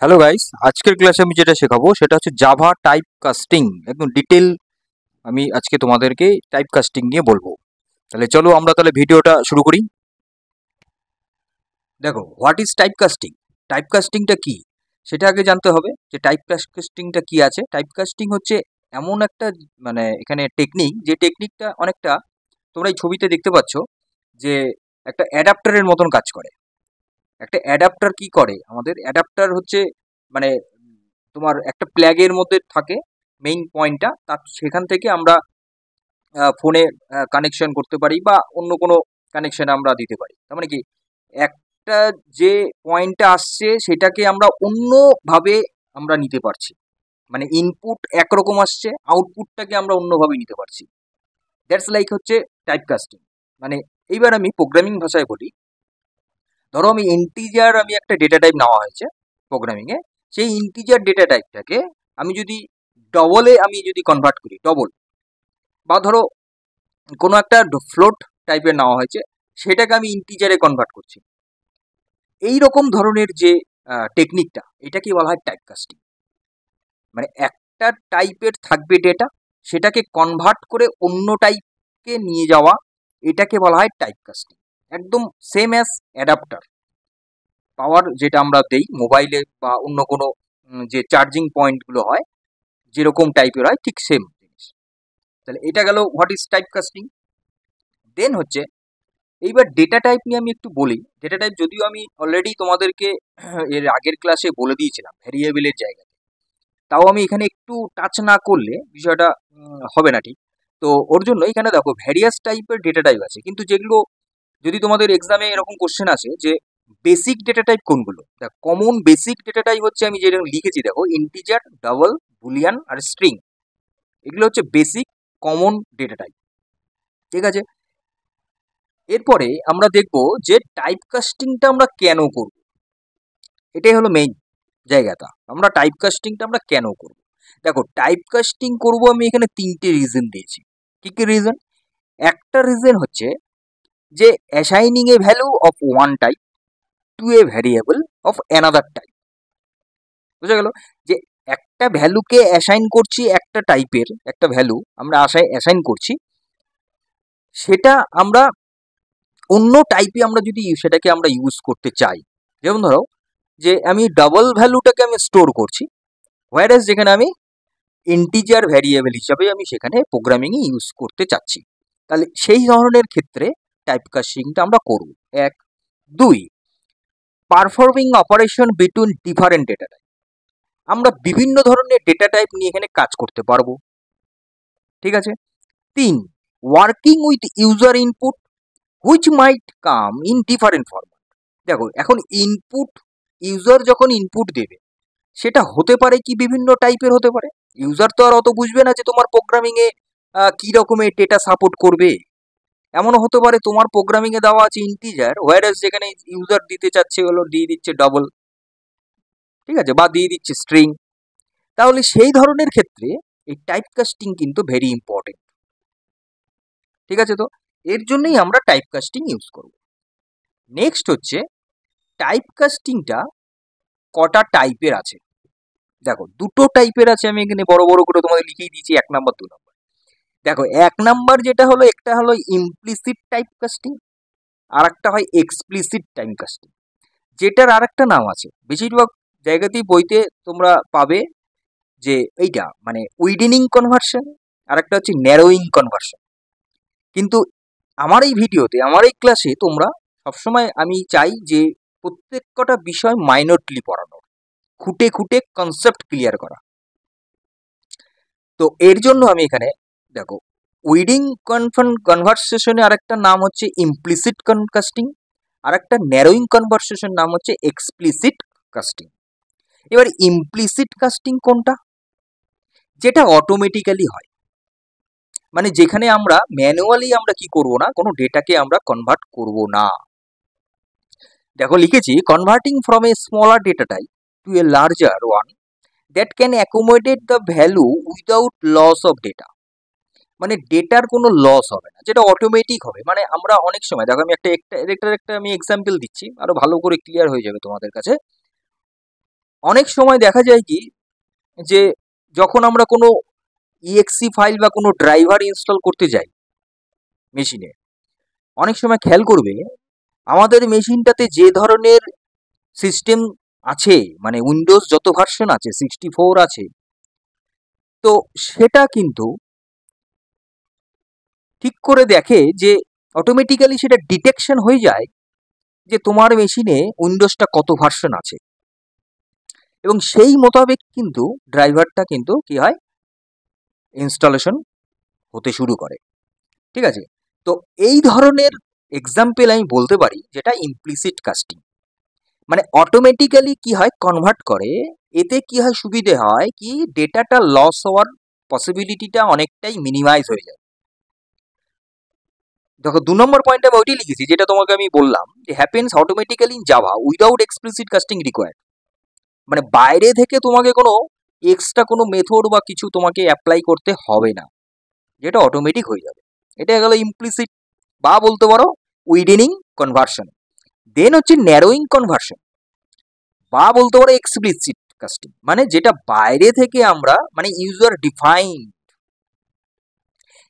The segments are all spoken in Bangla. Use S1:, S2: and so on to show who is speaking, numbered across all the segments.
S1: হ্যালো গাইস, আজকের ক্লাসে আমি যেটা শেখাবো সেটা হচ্ছে জাভা টাইপ কাস্টিং। একদম ডিটেল আমি আজকে তোমাদেরকে টাইপ কাস্টিং নিয়ে বলবো। তাহলে চলো আমরা তাহলে ভিডিওটা শুরু করি। দেখো, what is type casting? Type কাস্টিংটা কি সেটা আগে জানতে হবে যে টাইপ কাস্টিংটা কি আছে। টাইপ কাস্টিং হচ্ছে এমন একটা এখানে টেকনিক, যে টেকনিকটা অনেকটা তোমরা এই ছবিতে দেখতে পাচ্ছ যে একটা অ্যাডাপ্টারের মতন কাজ করে। একটা অ্যাডাপ্টার কি করে? আমাদের অ্যাডাপ্টার হচ্ছে মানে তোমার একটা প্ল্যাগের মধ্যে থাকে মেইন পয়েন্টটা, তার সেখান থেকে আমরা ফোনে কানেকশন করতে পারি বা অন্য কোনো কানেকশন আমরা দিতে পারি। তার মানে কি, একটা যে পয়েন্টটা আসছে সেটাকে আমরা অন্যভাবে আমরা নিতে পারছি। মানে ইনপুট একরকম আসছে, আউটপুটটাকে আমরা অন্যভাবে নিতে পারছি। দ্যাটস লাইক হচ্ছে টাইপ কাস্টিং। মানে এইবার আমি প্রোগ্রামিং ভাষায় বলি, ধরো আমি একটা ডেটা টাইপ নেওয়া হয়েছে প্রোগ্রামিংয়ে। সেই ইন্টিজার ডেটা টাইপটাকে আমি যদি কনভার্ট করি ডবল, বা ধরো কোনো একটা ফ্লোট টাইপের নেওয়া হয়েছে, সেটাকে আমি ইন্টিজারে কনভার্ট করছি। এই রকম ধরনের যে টেকনিকটা, এটাকে বলা হয় টাইপ কাস্টিং। মানে একটা টাইপের থাকবে ডেটা, সেটাকে কনভার্ট করে অন্য টাইপকে নিয়ে যাওয়া, এটাকে বলা হয় টাইপ কাস্টিং। একদম সেম অ্যাজ অ্যাডাপ্টার পাওয়ার যেটা আমরা দেই মোবাইলে বা অন্য কোনো যে চার্জিং পয়েন্টগুলো হয় যেরকম টাইপের হয়, ঠিক সেম জিনিস। তাহলে এটা গেল হোয়াট ইজ টাইপ কাস্টিং। দেন হচ্ছে এইবার ডেটা টাইপ নিয়ে আমি একটু বলি। ডেটা টাইপ যদিও আমি অলরেডি তোমাদেরকে এর আগের ক্লাসে বলে দিয়েছিলাম ভ্যারিয়েবলের জায়গাতে, তাও আমি এখানে একটু টাচ না করলে বিষয়টা হবে না ঠিক। তো ওর জন্য এখানে দেখো ভ্যারিয়াস টাইপের ডেটা টাইপ আছে, কিন্তু যেগুলো যদি তোমাদের এক্সামে এরকম কোশ্চেন আসে যে বেসিক ডেটা টাইপ কোনগুলো, দেখো কমন বেসিক ডেটা টাইপ হচ্ছে আমি যেরকম লিখেছি, দেখো ইন্টিজার, ডাবল, বুলিয়ান আর স্ট্রিং। এগুলো হচ্ছে বেসিক কমন ডেটা টাইপ। ঠিক আছে, এরপরে আমরা দেখব যে টাইপ কাস্টিংটা আমরা কেন করব। এটাই হলো মেইন জায়গাটা, আমরা টাইপ কাস্টিংটা আমরা কেন করব। দেখো, টাইপ কাস্টিং করব আমি এখানে তিনটে রিজন দিয়েছি। কি কি রিজন? একটা রিজন হচ্ছে যে assigning a value of one type to a variable of another type. বুঝা গেল যে একটা ভ্যালুকে অ্যাসাইন করছি, একটা টাইপের একটা ভ্যালু আমরা অ্যাসাইন করছি, সেটা আমরা অন্য টাইপে আমরা যদি সেটাকে আমরা ইউজ করতে চাই। যেমন ধরো যে আমি ডাবল ভ্যালুটাকে আমি স্টোর করছি, হোয়ারএস যেখানে আমি ইন্টিজার ভ্যারিয়েবল হিসাবে আমি সেখানে প্রোগ্রামিংয়ে ইউজ করতে চাচ্ছি, তাহলে সেই ধরনের ক্ষেত্রে টাইপ কাস্টিংটা আমরা করব। এক, দুই, performing operation between different data type. আমরা বিভিন্ন ধরনের ডেটা টাইপ নিয়ে এখানে কাজ করতে পারবো। ঠিক আছে। তিন, working with user input which might come in different format. দেখো, এখন ইনপুট, ইউজার যখন ইনপুট দেবে, সেটা হতে পারে কি বিভিন্ন টাইপের হতে পারে। ইউজার তো আর অত বুঝবে না যে তোমার প্রোগ্রামিংয়ে কি রকমের ডেটা সাপোর্ট করবে। এমনও হতে পারে তোমার প্রোগ্রামিংয়ে দেওয়া আছে ইন্টিজার, হোয়ারএস যেখানে ইউজার দিতে চাচ্ছে হলো দিয়ে দিচ্ছে ডবল। ঠিক আছে, বা দিয়ে দিচ্ছে স্ট্রিং। তাহলে সেই ধরনের ক্ষেত্রে এই টাইপ কাস্টিং কিন্তু ভেরি ইম্পর্টেন্ট। ঠিক আছে, তো এর জন্যই আমরা টাইপ কাস্টিং ইউজ করব। নেক্সট হচ্ছে টাইপ কাস্টিংটা কটা টাইপের আছে। দেখো, দুটো টাইপের আছে, আমি এখানে বড় বড় করে তোমাদের লিখেই দিয়েছি, 1 নাম্বার 2 নাম্বার। দেখো, 1 নাম্বার যেটা হলো, একটা হলো ইমপ্লিসিট টাইপ কাস্টিং, আর একটা হয় এক্সপ্লিসিট টাইপ কাস্টিং, যেটার আর একটা নাম আছে। বেশিরভাগ জায়গাতেই বইতে তোমরা পাবে যে এইটা মানে উইডেনিং কনভার্সন, আর একটা হচ্ছে ন্যারোয়িং কনভার্সন। কিন্তু আমার এই ভিডিওতে, আমার এই ক্লাসে তোমরা সবসময় আমি চাই যে প্রত্যেক কটা বিষয় মাইনরলি পড়ানো, খুঁটে খুঁটে কনসেপ্ট ক্লিয়ার করা। তো এর জন্য আমি এখানে দেখো, উইডিং কনভারসেশনে আরেকটা নাম হচ্ছে ইমপ্লিসিট কাস্টিং, আর একটা ন্যারোয়িং কনভারসেশন নাম হচ্ছে এক্সপ্লিসিট কাস্টিং। এবার ইমপ্লিসিট কাস্টিং কোনটা? যেটা অটোমেটিক্যালি হয়, মানে যেখানে আমরা ম্যানুয়ালি আমরা কি করব না, কোনো ডেটাকে আমরা কনভার্ট করব না। দেখো লিখেছি, converting from a smaller data type to a larger one that can accommodate the value without loss of data. মানে ডেটার কোনো লস হবে না, যেটা অটোমেটিক হবে। মানে আমরা অনেক সময় দেখো, আমি একটা আমি এক্সাম্পল দিচ্ছি, আরো ভালো করে ক্লিয়ার হয়ে যাবে তোমাদের কাছে। অনেক সময় দেখা যায় কি যে যখন আমরা কোনো ইএক্সি ফাইল বা কোনো ড্রাইভার ইনস্টল করতে যাই মেশিনে, অনেক সময় খেয়াল করবে আমাদের মেশিনটাতে যে ধরনের সিস্টেম আছে, মানে উইন্ডোজ যত ভার্সন আছে 64 আছে, তো সেটা কিন্তু ঠিক করে দেখে যে অটোমেটিক্যালি সেটা ডিটেকশন হয়ে যায় যে তোমার মেশিনে উইন্ডোজটা কত ভার্সন আছে, এবং সেই মোতাবেক কিন্তু ড্রাইভারটা কিন্তু কি হয় ইনস্টলেশন হতে শুরু করে। ঠিক আছে, তো এই ধরনের এক্সাম্পল আমি বলতে পারি যেটা ইমপ্লিসিট কাস্টিং, মানে অটোমেটিক্যালি কি হয় কনভার্ট করে। এতে কি হয় সুবিধে হয় কি ডেটাটা লস হওয়ার পসিবিলিটিটা অনেকটাই মিনিমাইজ হয়ে যায়। দেখো 2 নম্বর পয়েন্টে আমি ওইটাই লিখেছি যেটা তোমাকে আমি বললাম যে happens automatically in Java without explicit casting required, মানে বাইরে থেকে তোমাকে কোনো এক্সট্রা কোনো মেথড বা কিছু তোমাকে অ্যাপ্লাই করতে হবে না, যেটা অটোমেটিক হয়ে যাবে। এটা গেল ইমপ্লিসিট বা বলতে পারো উইডেনিং কনভার্সন। দেন হচ্ছে ন্যারোয়িং কনভার্সন বা বলতে পারো এক্সপ্লিসিট কাস্টিং, মানে যেটা বাইরে থেকে আমরা মানে ইউজার ডিফাইন।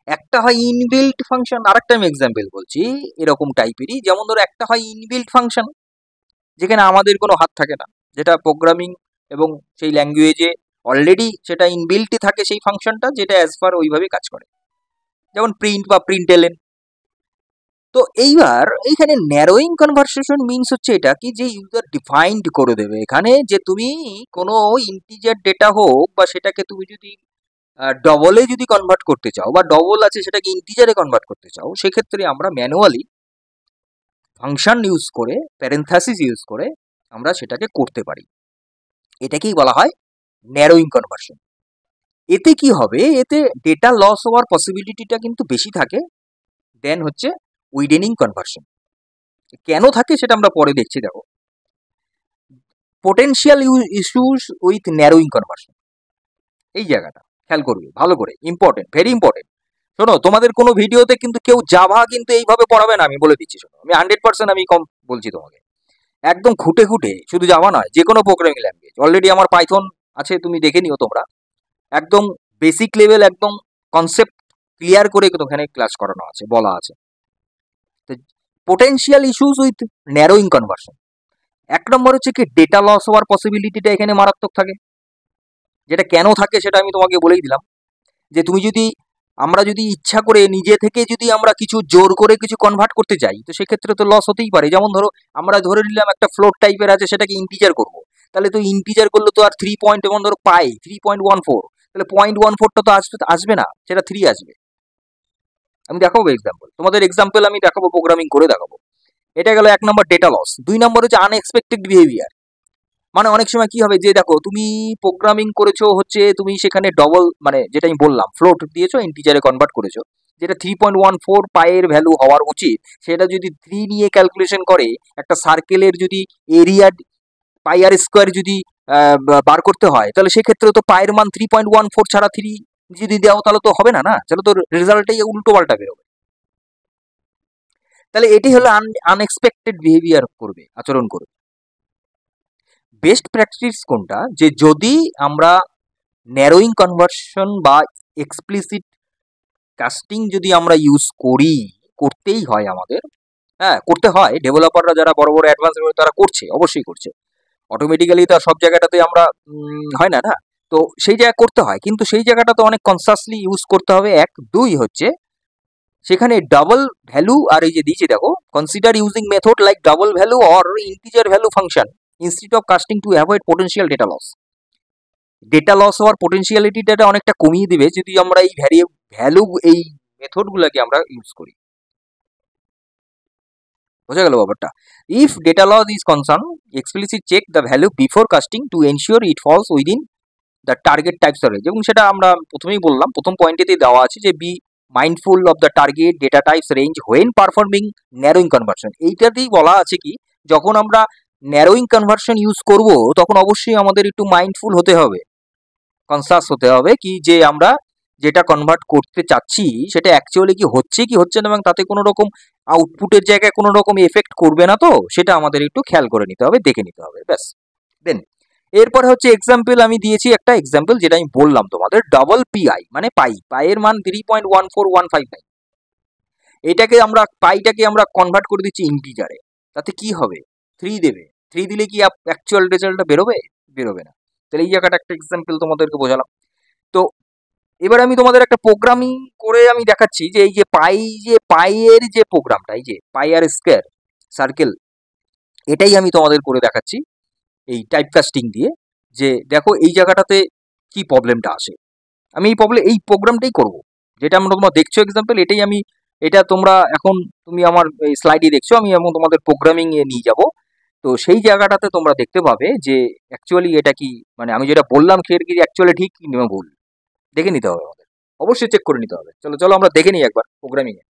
S1: একটা হয় ইনবিল্ট ফাংশন, আরেকটা আমি এক্সাম্পল বলছি এরকম টাইপেরই, যেমন ধরো একটা হয় ইনবিল্ট ফাংশন যেখানে আমাদের কোনো হাত থাকে না, যেটা প্রোগ্রামিং এবং সেই ল্যাঙ্গুয়েজে অলরেডি সেটা ইনবিল্টই থাকে সেই ফাংশনটা, যেটা অ্যাজ পার ওইভাবে কাজ করে, যেমন প্রিন্ট বা প্রিন্টএলএন। তো এইবার এইখানে ন্যারোয়িং কনভার্সেশন মিনস হচ্ছে এটা কি যে ইউজার ডিফাইন্ড করে দেবে এখানে যে তুমি কোনো ইন্টিজার ডেটা হোক বা সেটাকে তুমি যদি ডবলে যদি কনভার্ট করতে চাও বা ডবল আছে সেটাকে ইন্টিজারে কনভার্ট করতে চাও, সেক্ষেত্রে আমরা ম্যানুয়ালি ফাংশন ইউজ করে প্যারেন্থাসিস ইউজ করে আমরা সেটাকে করতে পারি। এটাকেই বলা হয় ন্যারোয়িং কনভার্সন। এতে কি হবে, এতে ডেটা লস হওয়ার পসিবিলিটিটা কিন্তু বেশি থাকে দেন হচ্ছে উইডেনিং কনভার্সন। কেন থাকে সেটা আমরা পরে দেখছি। দেখো potential issues with narrowing conversion, এই জায়গাটা খেয়াল করবে ভালো করে, ইম্পর্টেন্ট, ভেরি ইম্পর্টেন্ট। শোনো তোমাদের কোনো ভিডিওতে কিন্তু কেউ জাভা কিন্তু এইভাবে পড়াবে না, আমি বলে দিচ্ছি। শোনো আমি 100% আমি কম বলছি তোমাকে, একদম খুঁটে খুঁটে, শুধু জাভা নয় যে কোনো প্রোগ্রামিং ল্যাঙ্গুয়েজ। অলরেডি আমার পাইথন আছে, তুমি দেখে নিও তোমরা, একদম বেসিক লেভেল একদম কনসেপ্ট ক্লিয়ার করে ওখানে ক্লাস করানো আছে, বলা আছে। তো potential issues with narrowing conversion, এক নম্বর হচ্ছে কি ডেটা লস হওয়ার পসিবিলিটিটা এখানে মারাত্মক থাকে। যেটা কেন থাকে সেটা আমি তোমাকে বলেই দিলাম, যে তুমি যদি আমরা যদি ইচ্ছা করে নিজে থেকে যদি আমরা কিছু জোর করে কিছু কনভার্ট করতে যাই তো সেক্ষেত্রে তো লস হতেই পারে। যেমন ধরো আমরা ধরে নিলাম একটা ফ্লোট টাইপের আছে, সেটাকে ইন্টিজার করবো, তাহলে তো ইন্টিজার করলে তো আর 3 পয়েন্ট, যেমন ধরো পাই 3.14, তাহলে 0.14টা তো আসবে না, সেটা 3 আসবে। আমি দেখাবো এক্সাম্পল, তোমাদের এক্সাম্পল আমি দেখাবো, প্রোগ্রামিং করে দেখাবো। এটা গেল 1 নম্বর ডেটা লস। 2 নম্বর হচ্ছে আনএক্সপেক্টেড বিহেভিয়ার, মানে অনেক সময় কি হবে যে দেখো তুমি প্রোগ্রামিং করেছো হচ্ছে তুমি সেখানে ডবল, মানে যেটা আমি বললাম ফ্লোট দিয়েছো ইন্টিজারে কনভার্ট করেছো, যেটা 3.14 পায়ের ভ্যালু হওয়ার উচিত, সেটা যদি 3 নিয়ে ক্যালকুলেশন করে একটা সার্কেলের যদি এরিয়া পাই আর স্কোয়ার যদি বার করতে হয়, তাহলে সেক্ষেত্রে তো পায়ের মান 3.14 ছাড়া 3 যদি দাও তাহলে তো হবে না, তাহলে তো রেজাল্টটাই উল্টো পাল্টা বেরোবে। তাহলে এটি হলো আনএক্সপেক্টেড বিহেভিয়ার করবে, আচরণ করবে। বেস্ট প্র্যাকটিস কোনটা, যে যদি আমরা ন্যারোয়িং কনভার্সন বা এক্সপ্লিসিট কাস্টিং যদি আমরা ইউজ করি, করতেই হয় আমাদের, হ্যাঁ করতে হয়, ডেভেলপাররা যারা বড় বড় অ্যাডভান্স তারা করছে, অবশ্যই করছে, অটোমেটিক্যালি তো সব জায়গাটাতে আমরা হয় না, তো সেই জায়গায় করতে হয়, কিন্তু সেই জায়গাটা তো অনেক কনসাসলি ইউজ করতে হবে। 1 2 হচ্ছে সেখানে ডাবল ভ্যালু, আর এই যে দিয়েছে দেখো consider using method like double value or integer value function instead of casting to avoid potential data loss. Data loss হওয়ার পোটেনশিয়ালিটিটা অনেকটা কমিয়ে দিবে যদি আমরা এই ভ্যালু এই মেথডগুলোকে আমরা ইউজ করি। বোঝা গেল ব্যাপারটা? If data loss is concern explicit check the value before casting to ensure it falls within the target types range, এবং সেটা আমরা প্রথমেই বললাম, প্রথম পয়েন্টেতেই দেওয়া আছে যে be mindful of the target data types range when performing narrowing conversion. এইটাতেই বলা আছে কি যখন আমরা ন্যারোয়িং কনভার্সন ইউজ করব তখন অবশ্যই আমাদের একটু মাইন্ডফুল হতে হবে, কনসাস হতে হবে কি যে আমরা যেটা কনভার্ট করতে চাচ্ছি সেটা অ্যাকচুয়ালি কি হচ্ছে না, এবং তাতে কোনো রকম আউটপুটের জায়গায় কোনো রকম এফেক্ট করবে না, তো সেটা আমাদের একটু খেয়াল করে নিতে হবে, দেখে নিতে হবে, ব্যাস। দেন এরপরে হচ্ছে এক্সাম্পল আমি দিয়েছি একটা এক্সাম্পল, যেটা আমি বললাম তোমাদের ডাবল পিআই মানে পাইয়ের মান 3.14159। এটাকে আমরা পাইটাকে আমরা কনভার্ট করে দিচ্ছি ইন্টিজারে, তাতে কি হবে 3 দেবে, 3 দিলে কি অ্যাকচুয়াল রেজাল্টটা বেরোবে না। তাহলে এই জায়গাটা একটা এক্সাম্পল তোমাদেরকে বোঝালাম। তো এবার আমি তোমাদের একটা প্রোগ্রামিং করে আমি দেখাচ্ছি যে এই যে পাইয়ের যে প্রোগ্রামটা, এই যে পাই আর স্কোয়ার সার্কেল, এটাই আমি তোমাদের করে দেখাচ্ছি এই টাইপ কাস্টিং দিয়ে, যে দেখো এই জায়গাটাতে কি প্রবলেমটা আসে। আমি এই প্রোগ্রামটাই করব, যেটা তোমরা দেখছো এক্সাম্পল, এটা তোমরা এখন তুমি আমার এই স্লাইডে দেখছো, আমি এবং তোমাদের প্রোগ্রামিং এ নিয়ে যাব। তো সেই জায়গাটাতে তোমরা দেখতে পাবে যে অ্যাকচুয়ালি এটা কি, মানে আমি যেটা বললাম ক্লিয়ার কি অ্যাকচুয়ালি ঠিক কি না ভুল দেখে নিতে হবে আমাদের, অবশ্যই চেক করে নিতে হবে। চলো চলো আমরা দেখে নিই একবার প্রোগ্রামিং এ।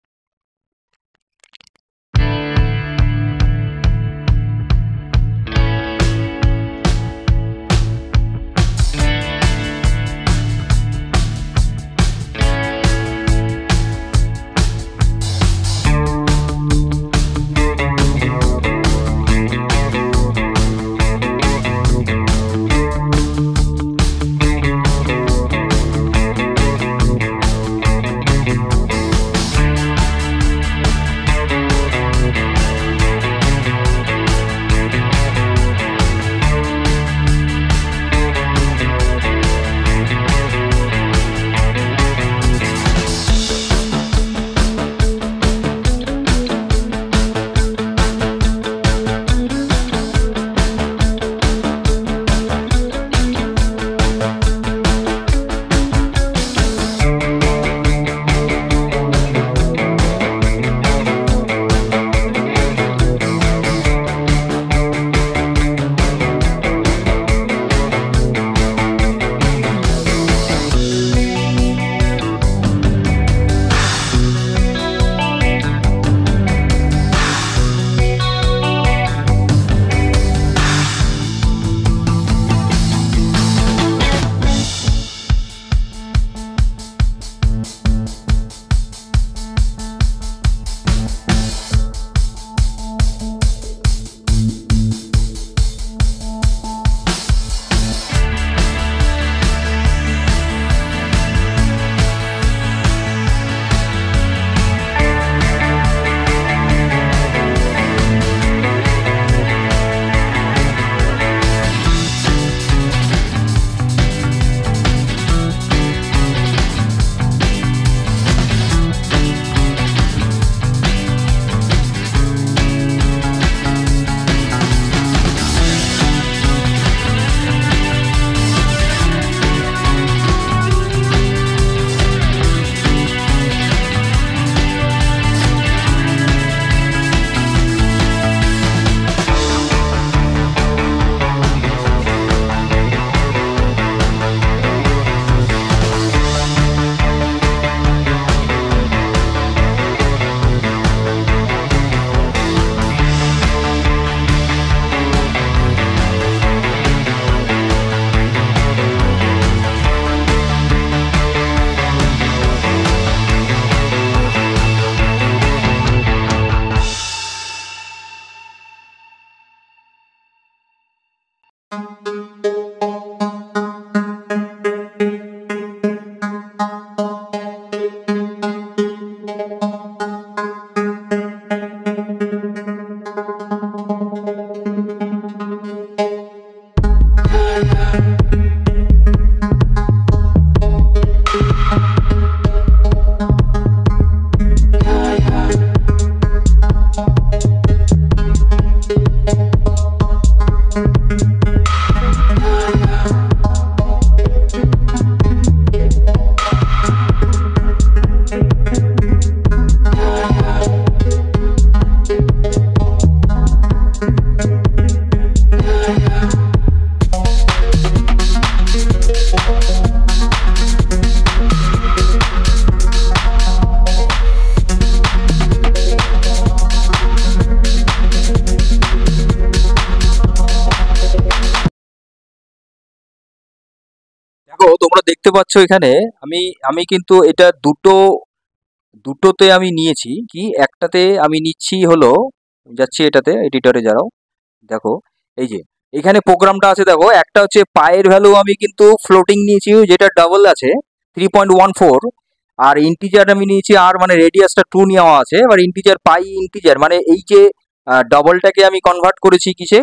S1: দেখো তোমরা দেখতে পাচ্ছ এখানে আমি আমি কিন্তু এটা দুটোতে আমি নিয়েছি, কি একটাতে আমি নিচ্ছি হলো, যাচ্ছি এটাতে এডিটরে যাও, দেখো এই যে এখানে প্রোগ্রামটা আছে দেখো, একটা হচ্ছে পায়ের ভ্যালু আমি কিন্তু ফ্লোটিং নিয়েছি যেটা ডাবল আছে 3.14, আর ইন্টিজার আমি নিয়েছি আর মানে রেডিয়াসটা 2 নেওয়া আছে। এবার ইন্টিজার পাই ইন্টিজার মানে এই যে ডবলটাকে আমি কনভার্ট করেছি কিসে,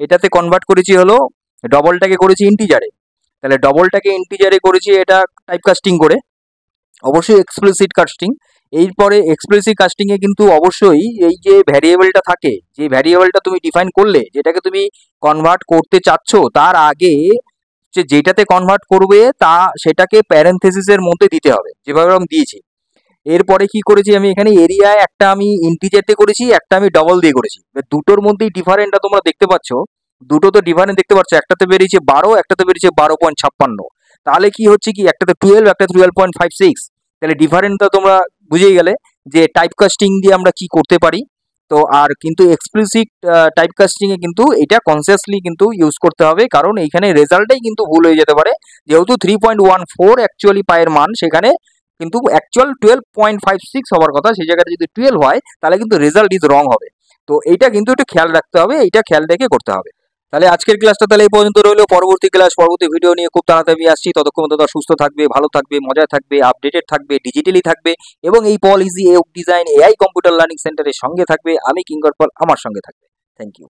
S1: এটাতে কনভার্ট করেছি হলো ডবলটাকে করেছি ইন্টিজারে। তাহলে ডবলটাকে ইন্টিজারে করেছি এটা টাইপ কাস্টিং করে, অবশ্যই এক্সপ্লিসিট কাস্টিং। এরপরে এক্সপ্লিসিট কাস্টিং এ কিন্তু অবশ্যই এই যে ভ্যারিয়েবলটা থাকে, যে ভ্যারিয়েবলটা তুমি ডিফাইন করলে, যেটাকে তুমি কনভার্ট করতে চাচ্ছ, তার আগে যেটাতে কনভার্ট করবে তা সেটাকে প্যারেনথেসিসের মধ্যে দিতে হবে, যেভাবে আমি দিয়েছি। এরপরে কি করেছি আমি এখানে এরিয়ায় একটা আমি ইন্টিজার দিয়ে করেছি, একটা আমি ডবল দিয়ে করেছি। দুটোর মধ্যেই ডিফারেন্টটা তোমরা দেখতে পাচ্ছ, দুটো তো ডিফারেন্ট দেখতে পাচ্ছ, একটাতে বেরিয়েছে 12, একটাতে বেরিয়েছে 12.56। তাহলে কি হচ্ছে কি, একটাতে 12, একটা 12.56। তাহলে ডিফারেন্টটা তোমরা বুঝেই গেলে যে টাইপ কাস্টিং দিয়ে আমরা কি করতে পারি। তো আর কিন্তু এক্সপ্লিসিট টাইপ কাস্টিং এ কিন্তু এটা কনসিয়াসলি কিন্তু ইউজ করতে হবে, কারণ এইখানে রেজাল্টটাই কিন্তু ভুল হয়ে যেতে পারে। যেহেতু 3.14 অ্যাকচুয়ালি পায়ের মান, সেখানে কিন্তু অ্যাকচুয়াল 12.56 হওয়ার কথা, সেই জায়গাটা যদি 12 হয় তাহলে কিন্তু রেজাল্ট ইজ রং হবে। তো এইটা কিন্তু একটু খেয়াল রাখতে হবে, এইটা খেয়াল রেখে করতে হবে। তাহলে আজকের ক্লাসটা তাহলে এই পর্যন্ত রইলো। পরবর্তী ক্লাস, পরবর্তী ভিডিও নিয়ে খুব তাড়াতাড়ি আসছি। ততক্ষণ তোমরা সুস্থ থাকবে, ভালো থাকবে, মজায় থাকবে, আপডেটেড থাকবে, ডিজিটালি থাকবে এবং এই Pal easy web design AI computer learning সেন্টারের সঙ্গে থাকবে। আমি কিঙ্কর পল, আমার সঙ্গে থাকবে। Thank you.